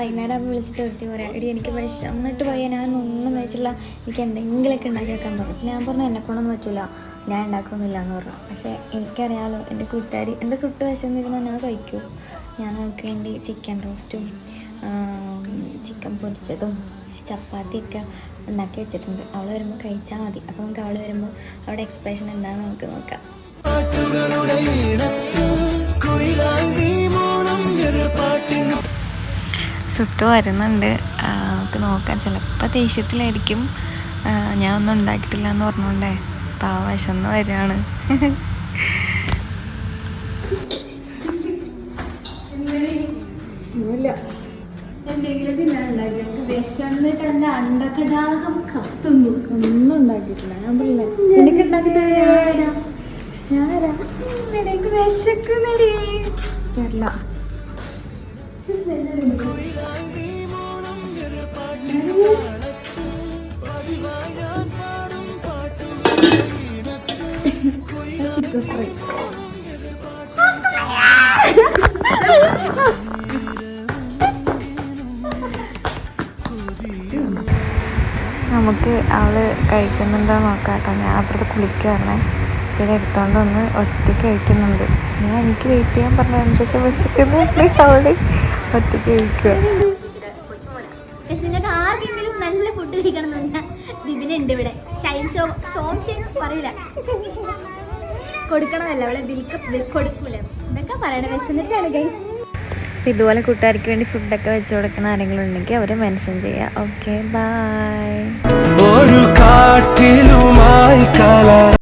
വൈകുന്നേരം ആകുമ്പോൾ വിളിച്ചിട്ട് എടുത്തി പറയാം, എടി എനിക്ക് വിശന്നിട്ട് പോയാൽ ഞാൻ ഒന്നും കഴിച്ചില്ല, എനിക്ക് എന്തെങ്കിലുമൊക്കെ ഉണ്ടാക്കി വെക്കാൻ പറഞ്ഞു. ഞാൻ പറഞ്ഞു എന്നെക്കൊണ്ടൊന്നും പറ്റില്ല, ഞാൻ ഉണ്ടാക്കുന്നില്ല എന്ന് പറഞ്ഞു. പക്ഷേ എനിക്കറിയാമല്ലോ എൻ്റെ കൂട്ടുകാരി എൻ്റെ തൊട്ട് വിശന്നിരുന്നാൽ ഞാൻ സഹിക്കൂ. ഞാൻ അവൾക്ക് വേണ്ടി ചിക്കൻ റോസ്റ്റും ചിക്കൻ പൊരിച്ചതും ചപ്പാത്തിയൊക്കെ ഉണ്ടാക്കി വെച്ചിട്ടുണ്ട്. അവൾ വരുമ്പോൾ കഴിച്ചാൽ മതി. അപ്പോൾ നമുക്ക് അവൾ വരുമ്പോൾ അവളുടെ എക്സ്പ്രഷൻ എന്താണെന്ന് നമുക്ക് നോക്കാം. സുട്ടു വരുന്നുണ്ട്, നമുക്ക് നോക്കാം. ചിലപ്പോൾ ദേഷ്യത്തിലായിരിക്കും, ഞാൻ ഒന്നും ഉണ്ടാക്കിയിട്ടില്ല എന്ന് പറഞ്ഞോണ്ടേ. പാവ വിശന്ന് വരികയാണ്. എന്തെങ്കിലും തിന്നാനുണ്ടാക്കി വിശന്നിട്ട് എൻ്റെ അണ്ടക്കടാകം കത്തുന്നു. ഒന്നും ഉണ്ടാക്കിയിട്ടില്ല. ഞാൻ പിള്ളേ എനിക്ക് ഉണ്ടാക്കിയിട്ട് ഞാനാരാ എനിക്ക് വിശക്കുന്നടി തരില്ല. ചിക്കൻ ഫ്രൈ നമുക്ക് അവള് കഴിക്കുന്നുണ്ടോ നോക്കാം കേട്ടോ. ഞാൻ അപ്പുറത്ത് കുളിക്കുവായിരുന്നേ, പിന്നെ എടുത്തോണ്ട് വന്ന് ഒറ്റയ്ക്ക് കഴിക്കുന്നുണ്ട്. ഞാൻ എനിക്ക് വെയിറ്റ് ചെയ്യാൻ പറഞ്ഞു, പക്ഷെ വിശക്കുന്നുണ്ട്. അവള് ഒറ്റയ്ക്ക് കഴിക്കുക. നിങ്ങൾക്ക് ആർക്കെങ്കിലും നല്ല ഫുഡ് കഴിക്കണം എന്ന് പറഞ്ഞാൽ ബിബിനുണ്ട് ഇവിടെ. ഷൈൻ പറയില്ല, കൊടുക്കണമല്ല അവളെ കൊടുക്കൂല. ഇതൊക്കെ പറയണ വിശന്നിട്ടാണ് ഗൈസ്. ഇതുപോലെ കൂട്ടുകാർക്ക് വേണ്ടി ഫുഡൊക്കെ വെച്ച് കൊടുക്കുന്ന ആരെങ്കിലും ഉണ്ടെങ്കിൽ അവരെ മെൻഷൻ ചെയ്യാം. Okay, by.